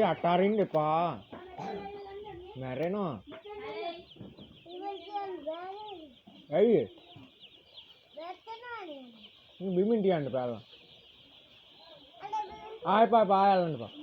अटारिंग दे पा मेरे ना अये बिमिंटी अंड पहला आए पा आया लंड पा